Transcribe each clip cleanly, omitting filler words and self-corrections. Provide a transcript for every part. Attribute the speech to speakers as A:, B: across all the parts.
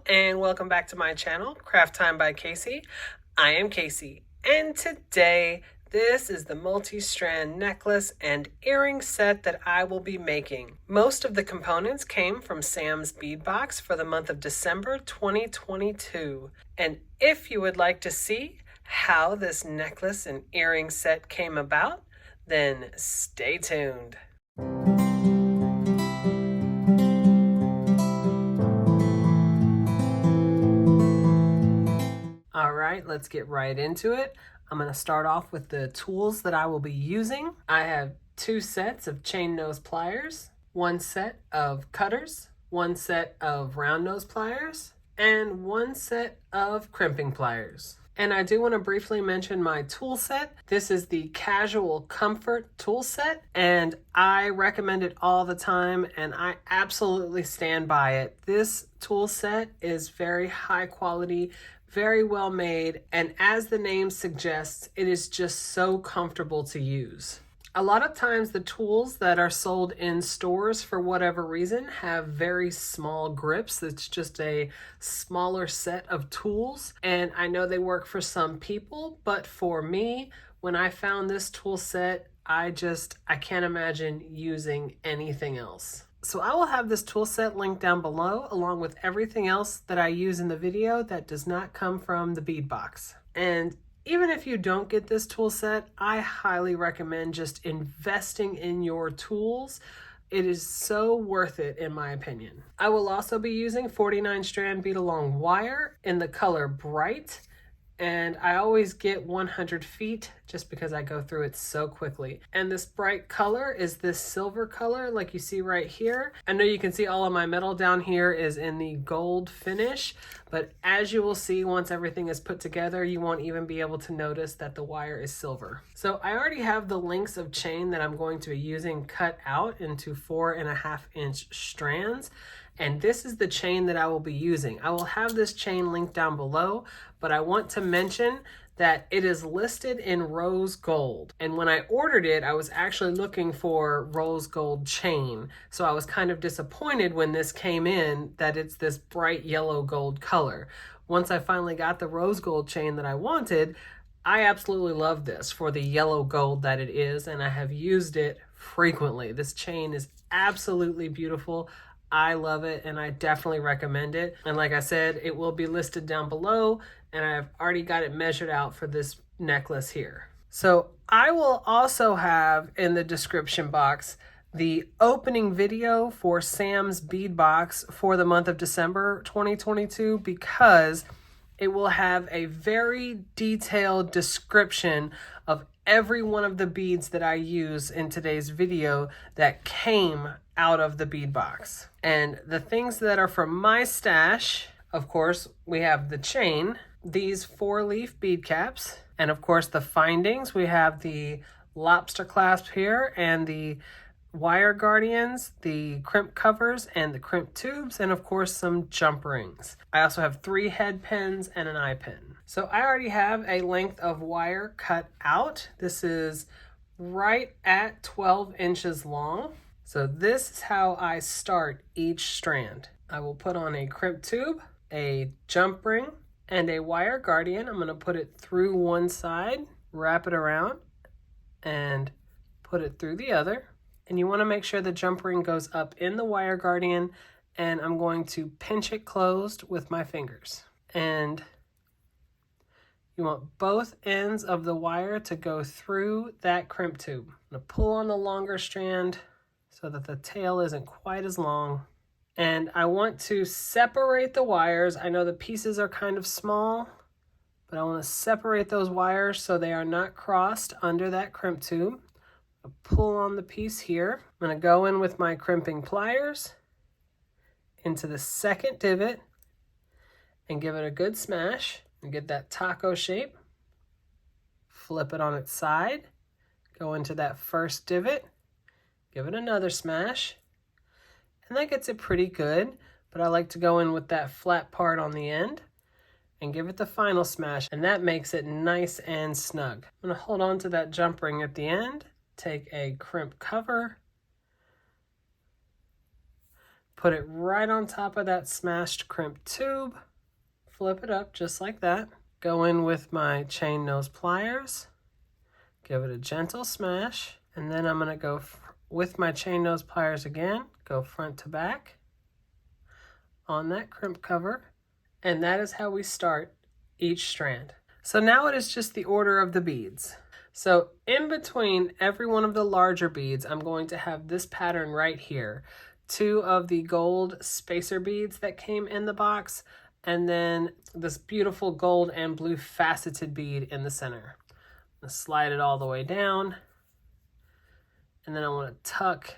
A: and welcome back to my channel, Craft Time by Casey. I am Casey, and today this is the multi-strand necklace and earring set that I will be making. Most of the components came from Sam's Bead Box for the month of December 2022. And if you would like to see how this necklace and earring set came about, then stay tuned. All right, let's get right into it. I'm going to start off with the tools that I will be using. I have 2 sets of chain nose pliers, 1 set of cutters, 1 set of round nose pliers, and 1 set of crimping pliers. And I do want to briefly mention my tool set. This is the Casual Comfort tool set, and I recommend it all the time, and I absolutely stand by it. This tool set is very high quality, very well made, and as the name suggests, it is just so comfortable to use. A lot of times the tools that are sold in stores for whatever reason have very small grips. It's just a smaller set of tools, and I know they work for some people, but for me, when I found this tool set, I can't imagine using anything else. So I will have this tool set linked down below along with everything else that I use in the video that does not come from the bead box. And even if you don't get this tool set, I highly recommend just investing in your tools. It is so worth it in my opinion. I will also be using 49 strand bead along wire in the color Bright. And I always get 100 feet just because I go through it so quickly. And this bright color is this silver color like you see right here. I know you can see all of my metal down here is in the gold finish, but as you will see once everything is put together, you won't even be able to notice that the wire is silver. So I already have the lengths of chain that I'm going to be using cut out into 4.5-inch strands. And this is the chain that I will be using. I will have this chain linked down below, but I want to mention that it is listed in rose gold. And when I ordered it, I was actually looking for rose gold chain. So I was kind of disappointed when this came in that it's this bright yellow gold color. Once I finally got the rose gold chain that I wanted, I absolutely love this for the yellow gold that it is, and I have used it frequently. This chain is absolutely beautiful. I love it and I definitely recommend it. And like I said, it will be listed down below, and I've already got it measured out for this necklace here. So I will also have in the description box the opening video for Sam's Bead Box for the month of December 2022, because it will have a very detailed description of every one of the beads that I use in today's video that came out of the bead box. And the things that are from my stash, of course, we have the chain, these 4-leaf bead caps, and of course the findings. We have the lobster clasp here and the wire guardians, the crimp covers and the crimp tubes, and of course some jump rings. I also have 3 head pins and an eye pin. So I already have a length of wire cut out. This is right at 12 inches long. So this is how I start each strand. I will put on a crimp tube, a jump ring, and a wire guardian. I'm going to put it through one side, wrap it around, and put it through the other. And you want to make sure the jump ring goes up in the wire guardian, and I'm going to pinch it closed with my fingers. And you want both ends of the wire to go through that crimp tube. I'm going to pull on the longer strand so that the tail isn't quite as long. And I want to separate the wires. I know the pieces are kind of small, but I want to separate those wires so they are not crossed under that crimp tube. I'll pull on the piece here. I'm going to go in with my crimping pliers into the second divot and give it a good smash and get that taco shape. Flip it on its side, go into that first divot, give it another smash, and that gets it pretty good, but I like to go in with that flat part on the end and give it the final smash, and that makes it nice and snug. I'm going to hold on to that jump ring at the end, take a crimp cover, Put it right on top of that smashed crimp tube. Flip it up just like that. Go in with my chain nose pliers. Give it a gentle smash. And then I'm going to go with my chain nose pliers again. Go front to back on that crimp cover. And that is how we start each strand. So now it is just the order of the beads. So in between every one of the larger beads, I'm going to have this pattern right here. 2 of the gold spacer beads that came in the box, and then this beautiful gold and blue faceted bead in the center. I'm going to slide it all the way down, and then I want to tuck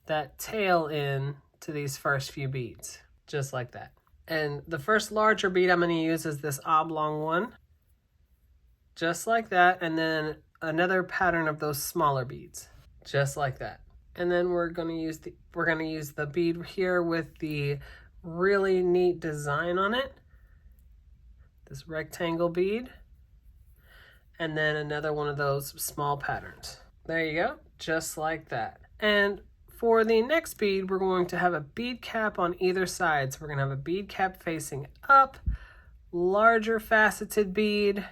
A: that tail in to these first few beads, just like that. And the first larger bead I'm going to use is this oblong one, just like that, and then another pattern of those smaller beads, just like that. And then we're going to use the bead here with the really neat design on it, this rectangle bead, and then another one of those small patterns. There you go, just like that. And for the next bead, we're going to have a bead cap on either side. So we're going to have a bead cap facing up, larger faceted bead,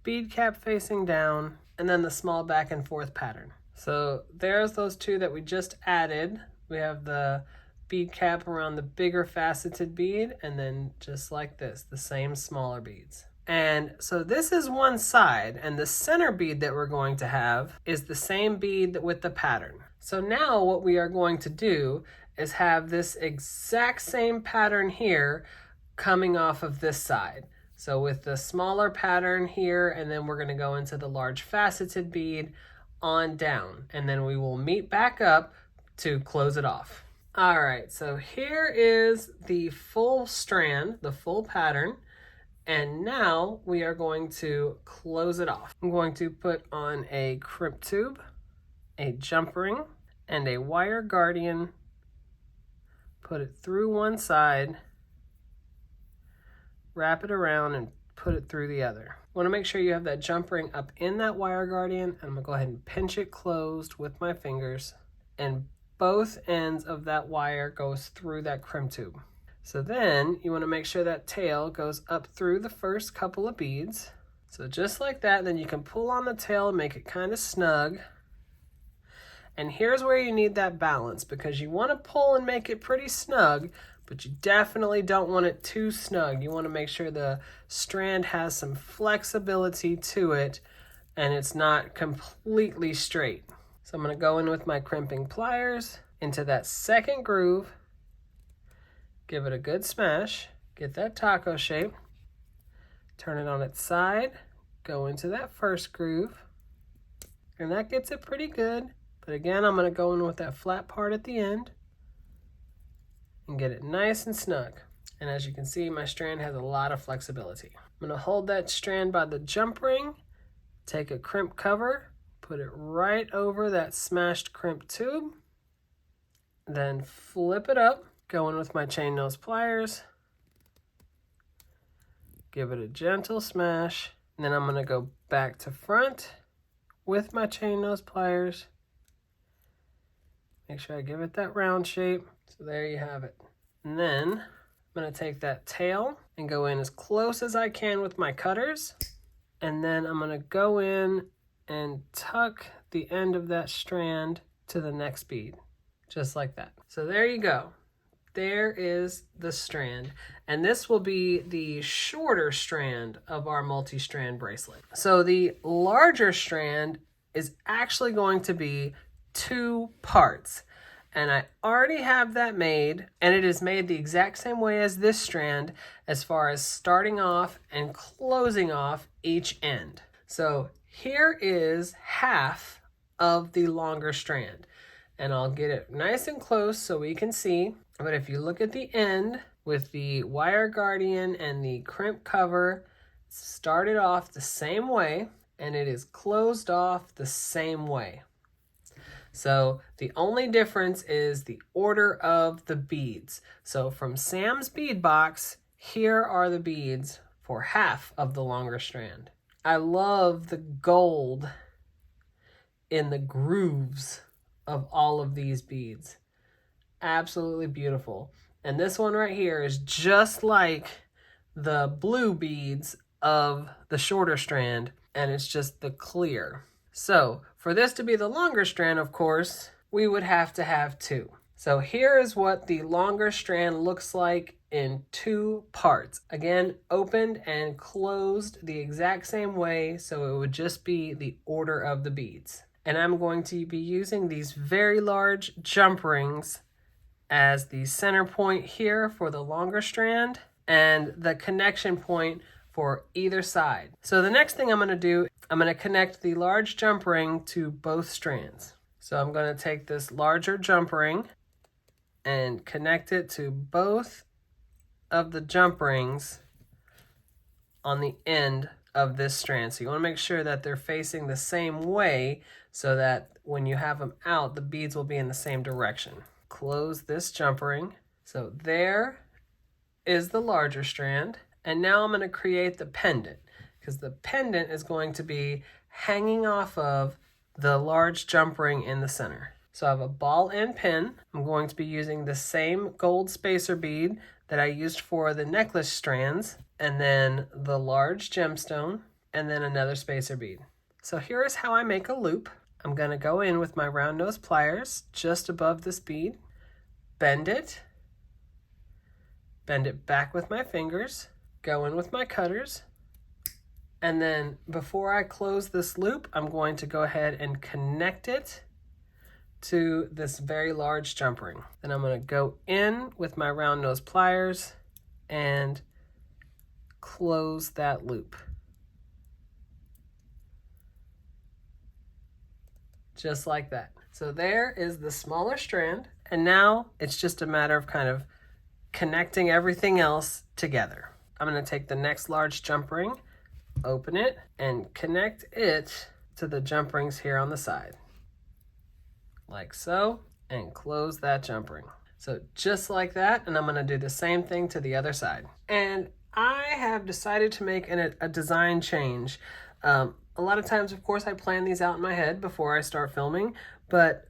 A: bead cap facing down, and then the small back and forth pattern. So there's those 2 that we just added. We have the bead cap around the bigger faceted bead, and then just like this, the same smaller beads. And so this is one side, and the center bead that we're going to have is the same bead with the pattern. So now what we are going to do is have this exact same pattern here coming off of this side. So with the smaller pattern here, and then we're going to go into the large faceted bead on down, and then we will meet back up to close it off. All right, so here is the full strand, the full pattern, and now we are going to close it off. I'm going to put on a crimp tube, a jump ring, and a wire guardian, put it through one side, wrap it around, and put it through the other. Want to make sure you have that jump ring up in that wire guardian. I'm going to go ahead and pinch it closed with my fingers, and both ends of that wire goes through that crimp tube. So then you want to make sure that tail goes up through the first couple of beads. So just like that, then you can pull on the tail and make it kind of snug. And here's where you need that balance, because you want to pull and make it pretty snug, but you definitely don't want it too snug. You want to make sure the strand has some flexibility to it and it's not completely straight. So I'm going to go in with my crimping pliers into that second groove, give it a good smash, get that taco shape, turn it on its side, go into that first groove, and that gets it pretty good. But again, I'm going to go in with that flat part at the end and get it nice and snug. And as you can see, my strand has a lot of flexibility. I'm going to hold that strand by the jump ring, take a crimp cover, put it right over that smashed crimp tube, then flip it up, go in with my chain nose pliers, give it a gentle smash, and then I'm going to go back to front with my chain nose pliers. Make sure I give it that round shape. So there you have it. And then I'm going to take that tail and go in as close as I can with my cutters. And then I'm going to go in and tuck the end of that strand to the next bead, just like that. So there you go. There is the strand. And this will be the shorter strand of our multi-strand bracelet. So the larger strand is actually going to be 2 parts. And I already have that made, and it is made the exact same way as this strand as far as starting off and closing off each end. So here is half of the longer strand, and I'll get it nice and close so we can see. But if you look at the end with the wire guardian and the crimp cover, it started off the same way, and it is closed off the same way. So the only difference is the order of the beads. So from Sam's bead box, here are the beads for half of the longer strand. I love the gold in the grooves of all of these beads. Absolutely beautiful. And this one right here is just like the blue beads of the shorter strand, and it's just the clear. So for this to be the longer strand, of course, we would have to have two. So here is what the longer strand looks like in two parts. Again, opened and closed the exact same way, so it would just be the order of the beads. And I'm going to be using these very large jump rings as the center point here for the longer strand and the connection point for either side. So the next thing I'm going to do, I'm going to connect the large jump ring to both strands. So I'm going to take this larger jump ring and connect it to both of the jump rings on the end of this strand. So you want to make sure that they're facing the same way so that when you have them out, the beads will be in the same direction. Close this jump ring. So there is the larger strand. And now I'm going to create the pendant, because the pendant is going to be hanging off of the large jump ring in the center. So I have a ball and pin. I'm going to be using the same gold spacer bead that I used for the necklace strands, and then the large gemstone, and then another spacer bead. So here is how I make a loop. I'm going to go in with my round nose pliers just above this bead, bend it back with my fingers, go in with my cutters, and then before I close this loop, I'm going to go ahead and connect it to this very large jump ring. Then I'm going to go in with my round nose pliers and close that loop. Just like that. So there is the smaller strand, and now it's just a matter of kind of connecting everything else together. I'm going to take the next large jump ring, open it, and connect it to the jump rings here on the side. Like so, and close that jump ring. So just like that, and I'm going to do the same thing to the other side. And I have decided to make a design change. A lot of times, of course, I plan these out in my head before I start filming, but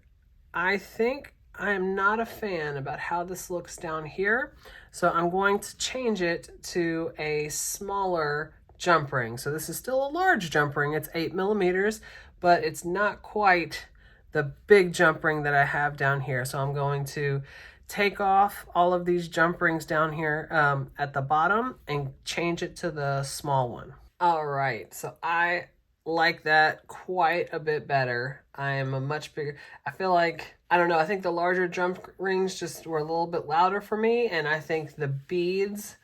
A: I think I am not a fan about how this looks down here. So I'm going to change it to a smaller jump ring. So this is still a large jump ring. It's 8 millimeters, but it's not quite the big jump ring that I have down here. So I'm going to take off all of these jump rings down here at the bottom and change it to the small one. All right, so I like that quite a bit better. I am a much bigger, I feel like, I don't know, I think the larger jump rings just were a little bit louder for me, and I think the beads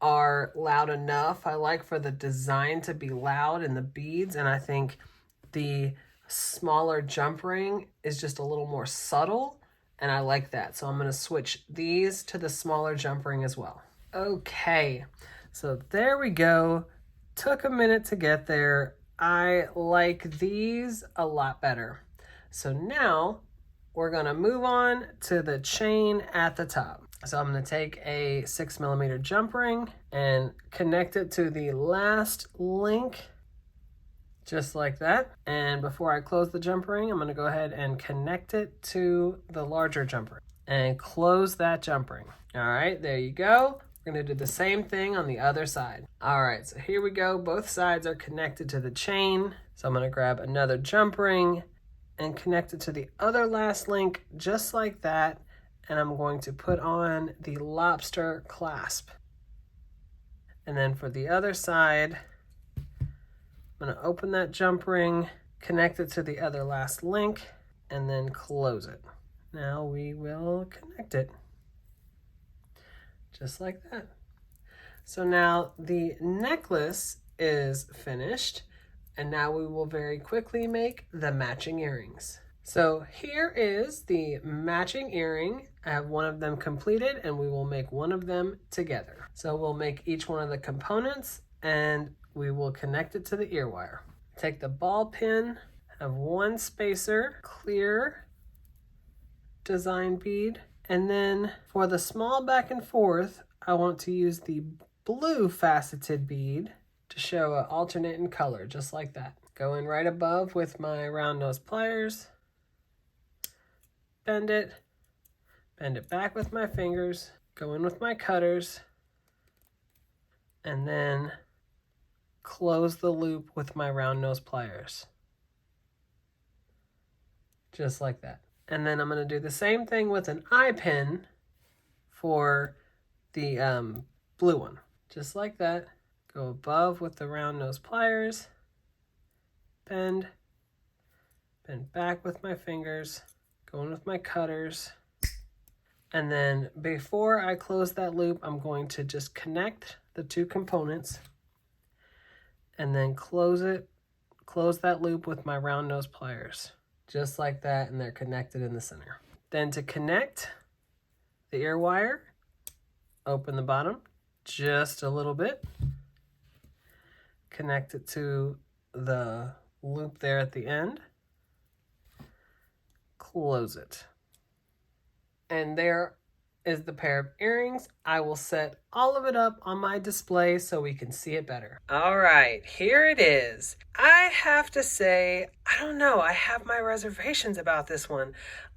A: are loud enough. I like for the design to be loud in the beads, and I think the smaller jump ring is just a little more subtle, and I like that. So I'm going to switch these to the smaller jump ring as well. Okay, so there we go. Took a minute to get there. I like these a lot better. So now we're going to move on to the chain at the top. So I'm going to take a 6 millimeter jump ring and connect it to the last link, just like that. And before I close the jump ring, I'm going to go ahead and connect it to the larger jump ring and close that jump ring. All right, there you go. We're going to do the same thing on the other side. All right, so here we go. Both sides are connected to the chain. So I'm going to grab another jump ring and connect it to the other last link, just like that. And I'm going to put on the lobster clasp. And then for the other side, I'm going to open that jump ring, connect it to the other last link, and then close it. Now we will connect it. Just like that. So now the necklace is finished, and now we will very quickly make the matching earrings. So here is the matching earring. I have one of them completed, and we will make one of them together. So we'll make each one of the components, and we will connect it to the ear wire. Take the ball pin, have one spacer, clear design bead, and then for the small back and forth, I want to use the blue faceted bead to show an alternate in color, just like that. Go in right above with my round nose pliers, bend it bend it back with my fingers, go in with my cutters, and then close the loop with my round nose pliers. Just like that. And then I'm going to do the same thing with an eye pin for the blue one. Just like that. Go above with the round nose pliers, bend back with my fingers, go in with my cutters, and then before I close that loop, I'm going to just connect the two components and then close that loop with my round nose pliers. Just like that, and they're connected in the center. Then to connect the ear wire, open the bottom just a little bit, connect it to the loop there at the end, close it. And there is the pair of earrings. I will set all of it up on my display so we can see it better. All right, here it is. I have to say, I don't know, I have my reservations about this one.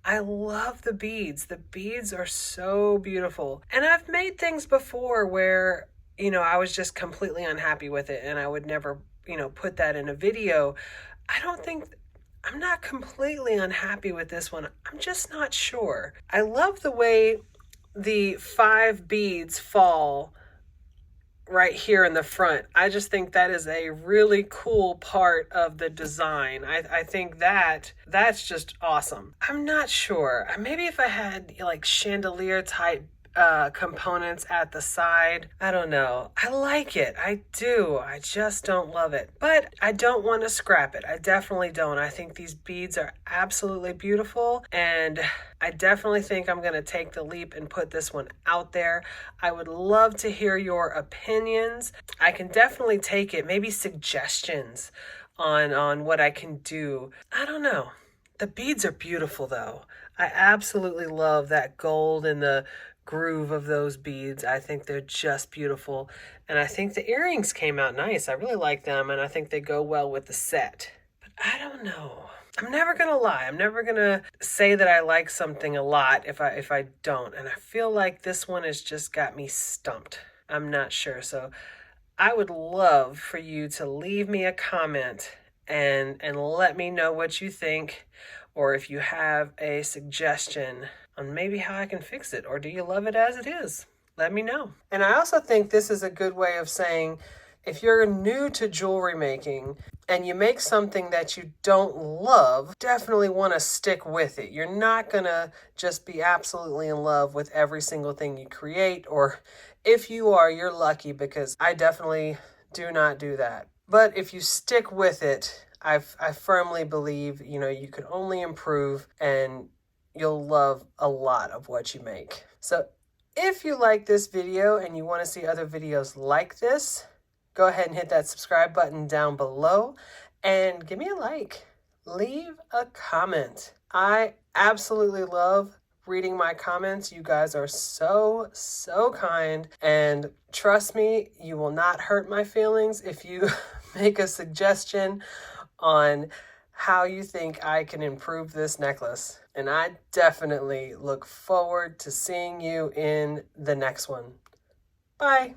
A: I love the beads. The beads are so beautiful. And I've made things before where, I was just completely unhappy with it and I would never, put that in a video. I'm not completely unhappy with this one. I'm just not sure. I love the way the 5 beads fall right here in the front. I just think that is a really cool part of the design. I think that's just awesome. I'm not sure. Maybe if I had like chandelier type components at the side. I don't know. I like it. I do. I just don't love it. But I don't want to scrap it. I definitely don't. I think these beads are absolutely beautiful. And I definitely think I'm going to take the leap and put this one out there. I would love to hear your opinions. I can definitely take it. Maybe suggestions on what I can do. I don't know. The beads are beautiful though. I absolutely love that gold and the groove of those beads. I think they're just beautiful. And I think the earrings came out nice. I really like them and I think they go well with the set. But I don't know. I'm never going to lie. I'm never going to say that I like something a lot if I don't. And I feel like this one has just got me stumped. I'm not sure. So I would love for you to leave me a comment and let me know what you think, or if you have a suggestion on maybe how I can fix it, or do you love it as it is? Let me know. And I also think this is a good way of saying, if you're new to jewelry making and you make something that you don't love, definitely want to stick with it. You're not going to just be absolutely in love with every single thing you create, or if you are, you're lucky, because I definitely do not do that. But if you stick with it, I firmly believe, you can only improve and you'll love a lot of what you make. So if you like this video and you want to see other videos like this, go ahead and hit that subscribe button down below and give me a like. Leave a comment. I absolutely love reading my comments. You guys are so kind, and trust me, you will not hurt my feelings if you make a suggestion on how you think I can improve this necklace. And I definitely look forward to seeing you in the next one. Bye.